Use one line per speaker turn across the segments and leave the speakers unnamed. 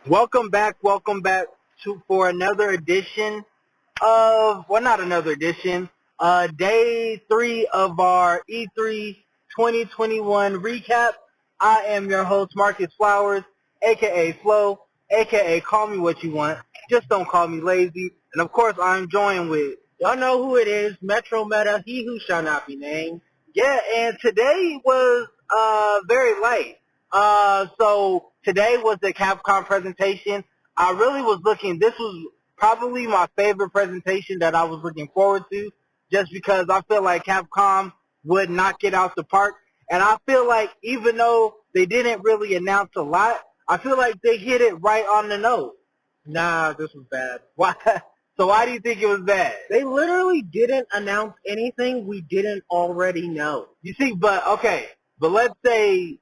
Welcome back to for another edition of not another edition, day three of our E3 2021 recap. I am your host Marcus Flowers, aka Flo, aka Call Me What You Want. Just don't call me lazy. And of course, I'm joined with y'all know who it is, Metro Meta, he who shall not be named. Yeah, and today was very light. So today was the Capcom presentation. I really was this was probably my favorite presentation that I was looking forward to, just because I feel like Capcom would knock it out the park. And I feel like even though they didn't really announce a lot, I feel like they hit it right on the nose. Nah, this was bad. Why? So why do you think it was bad? They literally didn't announce anything we didn't already know. You see, but let's say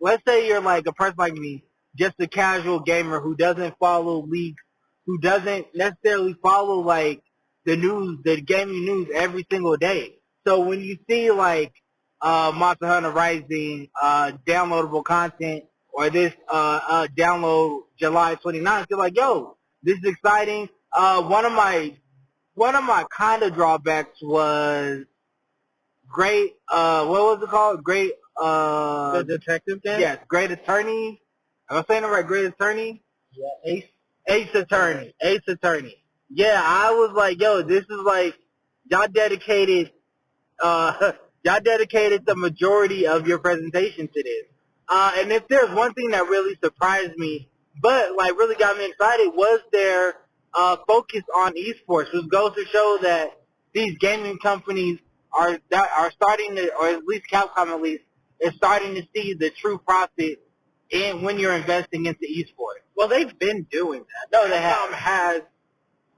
let's say you're like a person like me, just a casual gamer who doesn't follow leaks, who doesn't necessarily follow like the gaming news every single day. So when you see like Monster Hunter Rising downloadable content or this download July 29th, you're like, yo, this is exciting. One of my kind of drawbacks was Great, what was it called? The detective game? Yes, Great Attorney. Am I saying it right? Great Attorney? Yeah, Ace Attorney. Ace Attorney. Yeah, I was like, yo, this is like, y'all dedicated, y'all dedicated the majority of your presentation to this. And if there's one thing that really surprised me, but like really got me excited, was their focus on esports, which goes to show that these gaming companies are starting to, or at least Capcom at least, is starting to see the true profit in when you're investing into esports. Well, they've been doing that. No, they have. Capcom has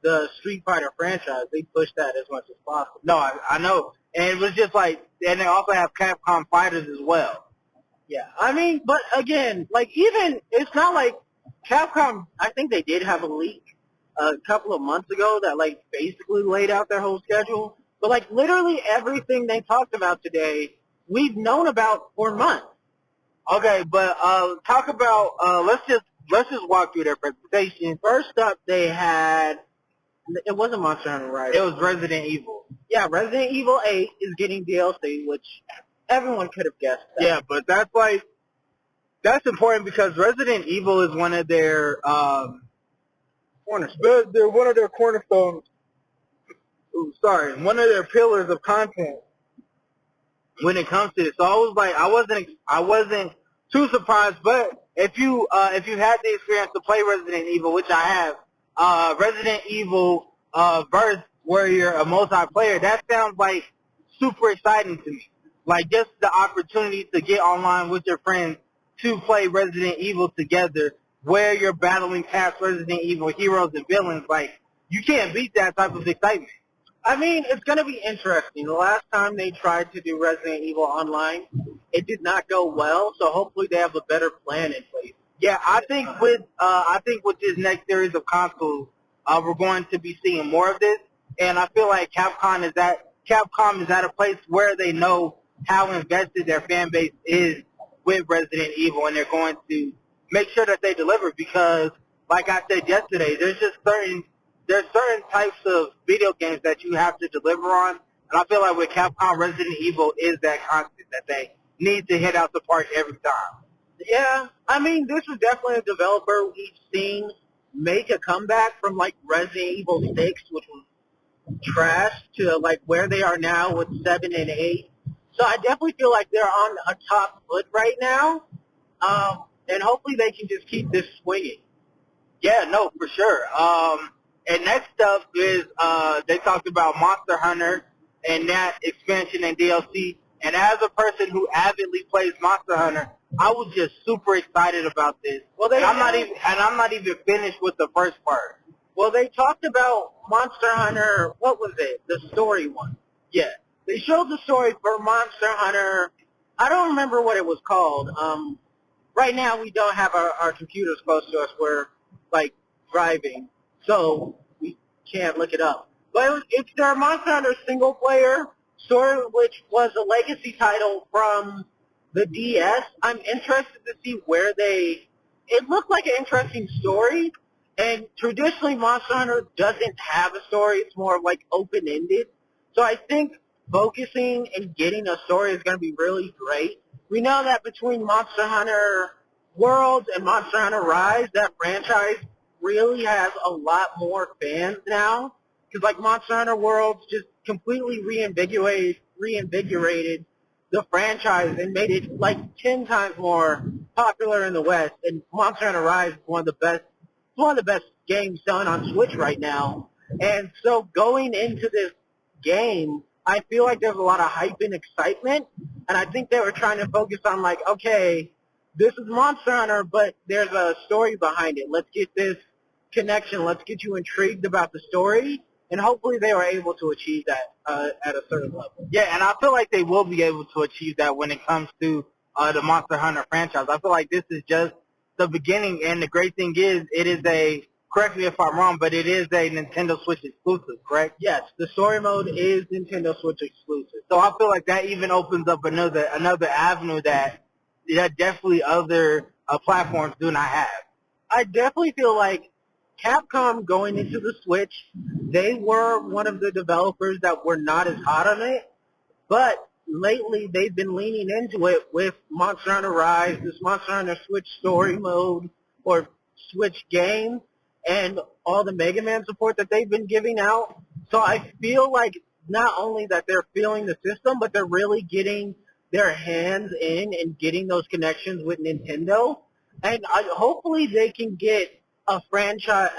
the Street Fighter franchise. They push that as much as possible. No, I know. And it was just like, and they also have Capcom Fighters as well. Yeah, I mean, but again, like even, it's not like Capcom, I think they did have a leak a couple of months ago that like basically laid out their whole schedule. But like literally everything they talked about today, we've known about for months. Okay, but talk about let's just walk through their presentation. First up, they had it wasn't Monster Hunter Rise. It was Resident Evil. Yeah, Resident Evil 8 is getting DLC, which everyone could have guessed that. Yeah, but that's important because Resident Evil is one of their cornerstones. They're one of their cornerstones. Ooh, sorry, one of their pillars of content when it comes to this. So I was like, I wasn't too surprised. But if you had the experience to play Resident Evil, which I have, Resident Evil Verse, where you're a multiplayer, that sounds like super exciting to me. Like just the opportunity to get online with your friends to play Resident Evil together, where you're battling past Resident Evil heroes and villains. Like you can't beat that type of excitement. I mean, it's going to be interesting. The last time they tried to do Resident Evil Online, it did not go well, so hopefully they have a better plan in place. Yeah, I think with this next series of consoles, we're going to be seeing more of this, and I feel like Capcom is at a place where they know how invested their fan base is with Resident Evil, and they're going to make sure that they deliver because, like I said yesterday, there's certain types of video games that you have to deliver on, and I feel like with Capcom, Resident Evil is that constant that they need to hit out the park every time. Yeah, I mean, this is definitely a developer we've seen make a comeback from, like, Resident Evil 6, which was trash, to, like, where they are now with 7 and 8. So I definitely feel like they're on a top foot right now, and hopefully they can just keep this swinging. Yeah, no, for sure. And next up is they talked about Monster Hunter and that expansion and DLC. And as a person who avidly plays Monster Hunter, I was just super excited about this. Well, I'm not even finished with the first part. Well, they talked about Monster Hunter. What was it? The story one. Yeah, they showed the story for Monster Hunter. I don't remember what it was called. Right now we don't have our computers close to us. We're like driving, so we can't look it up. But it's their Monster Hunter single player story, which was a legacy title from the DS. I'm interested to see where they it looked like an interesting story, and traditionally Monster Hunter doesn't have a story. It's more like open-ended. So I think focusing and getting a story is going to be really great. We know that between Monster Hunter Worlds and Monster Hunter Rise, that franchise really has a lot more fans now. Because like Monster Hunter Worlds just completely reinvigorated the franchise and made it like 10 times more popular in the West. And Monster Hunter Rise is one of the best games done on Switch right now. And so going into this game, I feel like there's a lot of hype and excitement. And I think they were trying to focus on like, okay, this is Monster Hunter, but there's a story behind it. Let's get this connection. Let's get you intrigued about the story. And hopefully they were able to achieve that at a certain level. Yeah, and I feel like they will be able to achieve that when it comes to the Monster Hunter franchise. I feel like this is just the beginning, and the great thing is it is correct me if I'm wrong, but it is a Nintendo Switch exclusive, correct? Yes, the story mode is Nintendo Switch exclusive. So I feel like that even opens up another avenue that definitely other platforms do not have. I definitely feel like Capcom going into the Switch, they were one of the developers that were not as hot on it, but lately they've been leaning into it with Monster Hunter Rise, this Monster Hunter Switch story mode or Switch game, and all the Mega Man support that they've been giving out. So I feel like not only that they're feeling the system, but they're really getting their hands in and getting those connections with Nintendo. And hopefully they can get a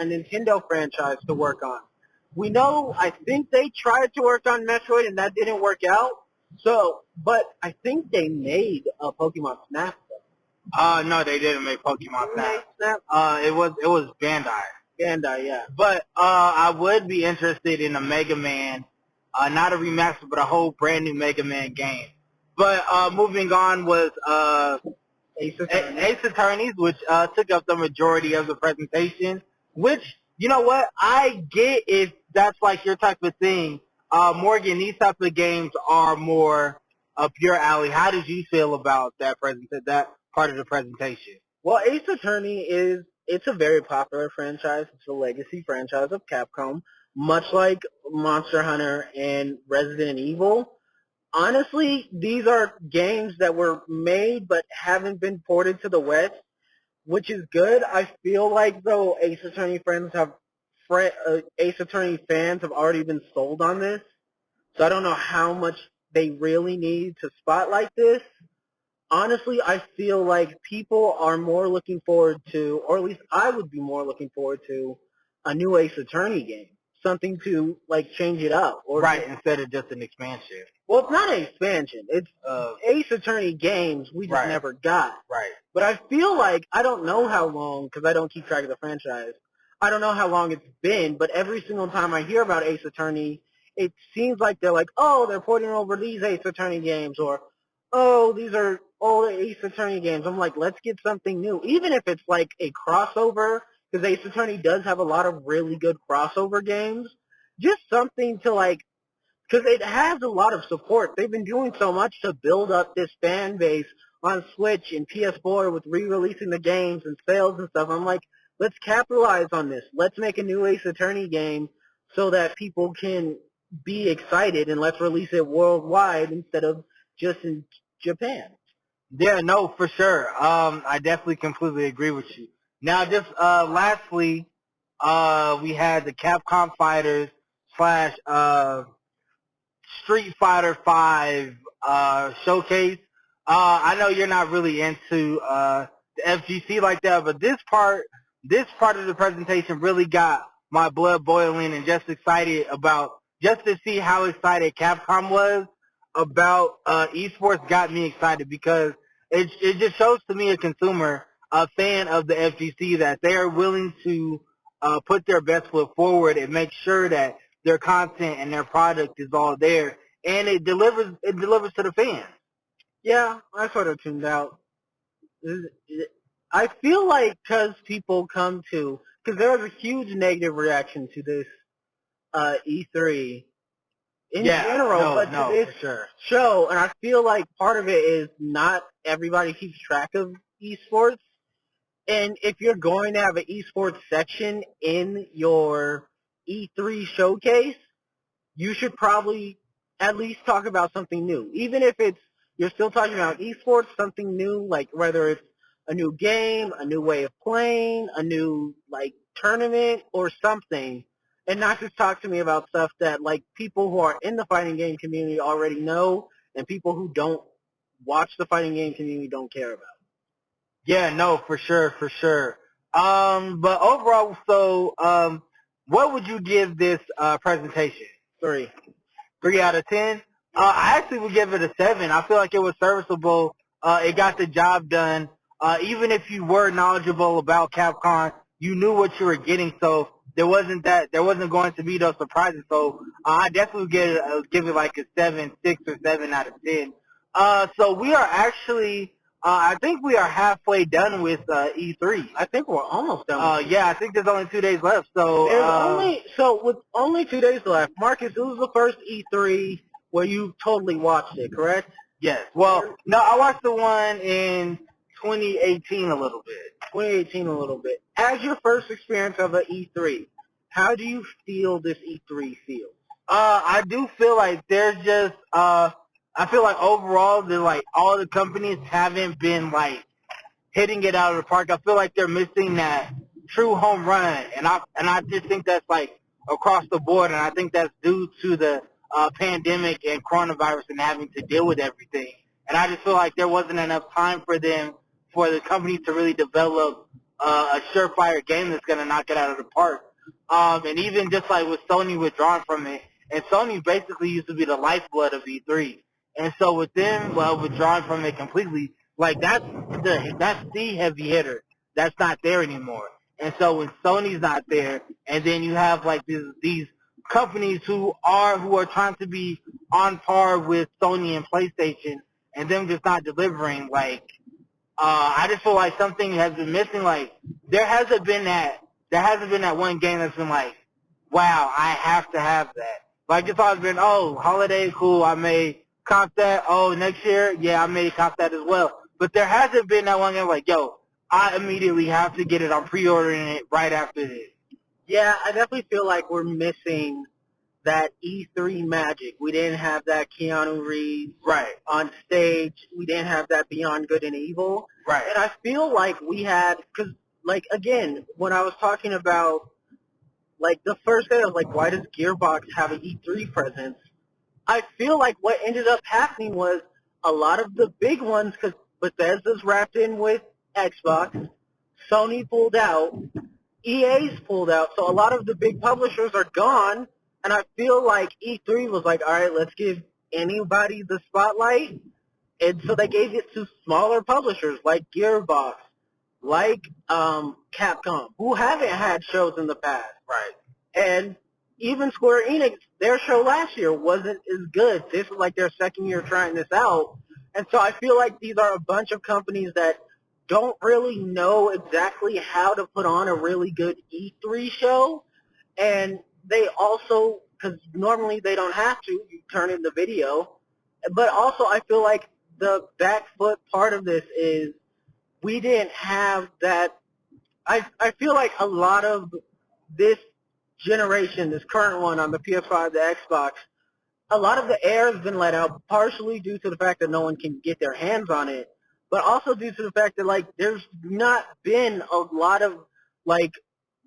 Nintendo franchise to work on. We know, I think they tried to work on Metroid and that didn't work out. So, but I think they made a Pokemon Snap. No, they didn't make Pokemon Snap. It was Bandai. Bandai, yeah. But I would be interested in a Mega Man, not a remaster, but a whole brand new Mega Man game. But moving on was Ace Attorneys, which took up the majority of the presentation, which, you know what, I get if that's like your type of thing. Morgan, these type of games are more up your alley. How did you feel about that part of the presentation? Well, Ace Attorney it's a very popular franchise. It's a legacy franchise of Capcom, much like Monster Hunter and Resident Evil. Honestly, these are games that were made but haven't been ported to the West, which is good. I feel like though Ace Attorney Ace Attorney fans have already been sold on this, so I don't know how much they really need to spotlight this. Honestly, I feel like people are more looking forward to, or at least I would be more looking forward to, a new Ace Attorney game. Something to, like, change it up. Or right, instead of just an expansion. Well, it's not an expansion. It's Ace Attorney games we just never got. Right. But I feel like, I don't know how long, because I don't keep track of the franchise, I don't know how long it's been, but every single time I hear about Ace Attorney, it seems like they're like, oh, they're porting over these Ace Attorney games, or oh, these are old Ace Attorney games. I'm like, let's get something new. Even if it's like a crossover, because Ace Attorney does have a lot of really good crossover games. Just something to like, because it has a lot of support. They've been doing so much to build up this fan base on Switch and PS4 with re-releasing the games and sales and stuff. I'm like, let's capitalize on this. Let's make a new Ace Attorney game so that people can be excited, and let's release it worldwide instead of just in Japan. Yeah, no, for sure. I definitely completely agree with you. Now, just lastly, we had the Capcom Fighters slash Street Fighter 5 showcase. I know you're not really into the FGC like that, but this part of the presentation really got my blood boiling and just excited about just to see how excited Capcom was about esports got me excited because it just shows to me a consumer, a fan of the FGC that they are willing to put their best foot forward and make sure that their content and their product is all there, and it delivers to the fans. Yeah, I sort of tuned out. I feel like because people come to, because there was a huge negative reaction to this E3 in general, but to this show, and I feel like part of it is not everybody keeps track of esports, And if you're going to have an esports section in your E3 showcase, you should probably at least talk about something new. Even if you're still talking about esports, something new, like whether it's a new game, a new way of playing, a new like tournament or something, and not just talk to me about stuff that like people who are in the fighting game community already know and people who don't watch the fighting game community don't care about. Yeah, no, for sure, for sure. But overall, so what would you give this presentation? 3. 3 out of 10. I actually would give it a 7. I feel like it was serviceable. It got the job done. Even if you were knowledgeable about Capcom, you knew what you were getting. So there wasn't going to be those surprises. So I definitely would give it like a 7, 6 or 7 out of 10. So we are actually. I think we are halfway done with E3. I think we're almost done. Yeah, I think there's only 2 days left. So with only 2 days left, Marcus, it was the first E3 where you totally watched it, correct? Yes. Well, no, I watched the one in 2018 a little bit. 2018 a little bit. As your first experience of an E3, how do you feel this E3 feels? I do feel like there's just I feel like overall, all the companies haven't been like hitting it out of the park. I feel like they're missing that true home run, and I just think that's like across the board, and I think that's due to the pandemic and coronavirus and having to deal with everything. And I just feel like there wasn't enough time for the companies to really develop a surefire game that's going to knock it out of the park. And even just like with Sony withdrawing from it, and Sony basically used to be the lifeblood of E3. And so with them, withdrawing from it completely, like that's the heavy hitter that's not there anymore. And so when Sony's not there, and then you have like these companies who are trying to be on par with Sony and PlayStation, and them just not delivering, like I just feel like something has been missing. Like there hasn't been that one game that's been like, wow, I have to have that. Like it's always been, oh, holiday, cool, I may cop that. Oh, next year, yeah, I may cop that as well. But there hasn't been that one game like, yo, I immediately have to get it. I'm pre-ordering it right after this. Yeah, I definitely feel like we're missing that E3 magic. We didn't have that Keanu Reeves on stage. We didn't have that Beyond Good and Evil. Right. And I feel like we had, because, like, again, when I was talking about, like, the first day, I was like, why does Gearbox have an E3 presence? I feel like what ended up happening was a lot of the big ones, because Bethesda's wrapped in with Xbox, Sony pulled out, EA's pulled out, so a lot of the big publishers are gone, and I feel like E3 was like, all right, let's give anybody the spotlight, and so they gave it to smaller publishers like Gearbox, like Capcom, who haven't had shows in the past. Right. And even Square Enix, their show last year wasn't as good. This is like their second year trying this out. And so I feel like these are a bunch of companies that don't really know exactly how to put on a really good E3 show. And they also, because normally they don't have to, you turn in the video. But also I feel like the back foot part of this is we didn't have that. I feel like a lot of this generation, this current one on the PS5, the Xbox, a lot of the air has been let out, partially due to the fact that no one can get their hands on it, but also due to the fact that, like, there's not been a lot of, like,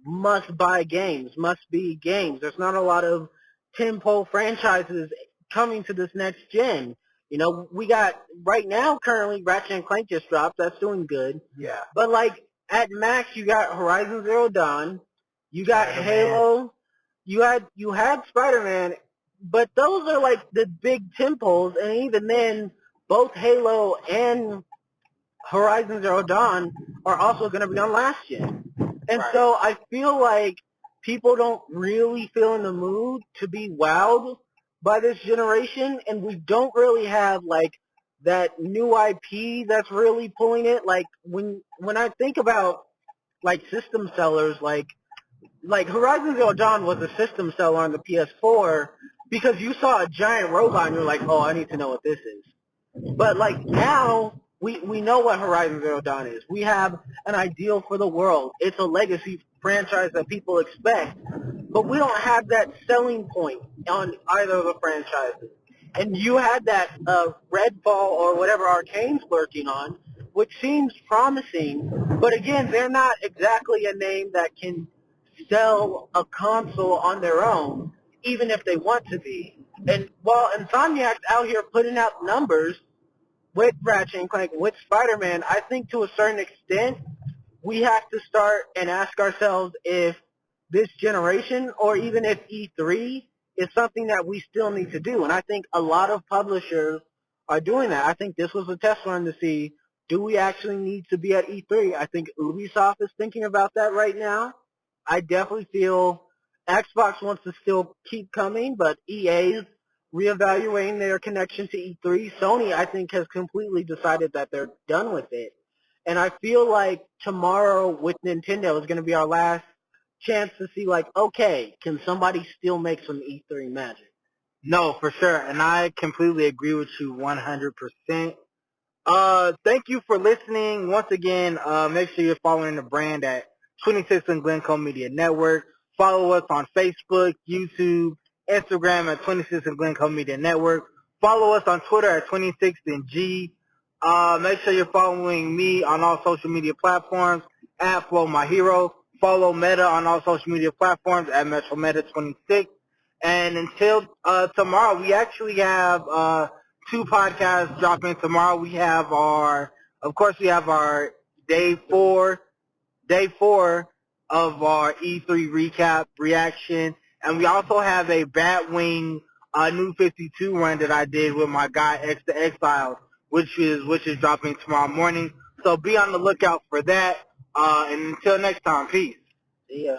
must-buy games, must-be games. There's not a lot of tentpole franchises coming to this next gen. You know, we got, right now, currently, Ratchet & Clank just dropped. That's doing good. Yeah. But, like, at max, you got Horizon Zero Dawn. You got Halo. You had Spider-Man. But those are, like, the big tentpoles. And even then, both Halo and Horizon Zero Dawn are also going to be on last gen. And so I feel like people don't really feel in the mood to be wowed by this generation, and we don't really have, like, that new IP that's really pulling it. Like, when I think about, like, system sellers, like Horizon Zero Dawn was a system seller on the PS4 because you saw a giant robot and you're like, oh, I need to know what this is. But, like, now we know what Horizon Zero Dawn is. We have an ideal for the world. It's a legacy franchise that people expect, but we don't have that selling point on either of the franchises. And you had that Redfall or whatever Arcane's working on, which seems promising, but again, they're not exactly a name that can sell a console on their own, even if they want to be. And while Insomniac's out here putting out numbers, with Ratchet and Clank, with Spider-Man, I think to a certain extent, we have to start and ask ourselves if this generation or even if E3 is something that we still need to do. And I think a lot of publishers are doing that. I think this was a test run to see, do we actually need to be at E3? I think Ubisoft is thinking about that right now. I definitely feel Xbox wants to still keep coming, but EA's reevaluating their connection to E3. Sony, I think, has completely decided that they're done with it. And I feel like tomorrow with Nintendo is going to be our last chance to see, like, okay, can somebody still make some E3 magic? No, for sure. And I completely agree with you 100%. Thank you for listening. Once again, make sure you're following the brand at 26 and Glencoe Media Network. Follow us on Facebook, YouTube, Instagram at 26 and Glencoe Media Network. Follow us on Twitter at 26 and G. Make sure you're following me on all social media platforms at Flow My Hero. Follow Meta on all social media platforms at MetroMeta26. And until tomorrow, we actually have two podcasts dropping tomorrow. We have of course, we have our day four of our E3 recap reaction, and we also have a Batwing New 52 run that I did with my guy X the Exile, which is dropping tomorrow morning. So be on the lookout for that. And until next time, peace. See ya.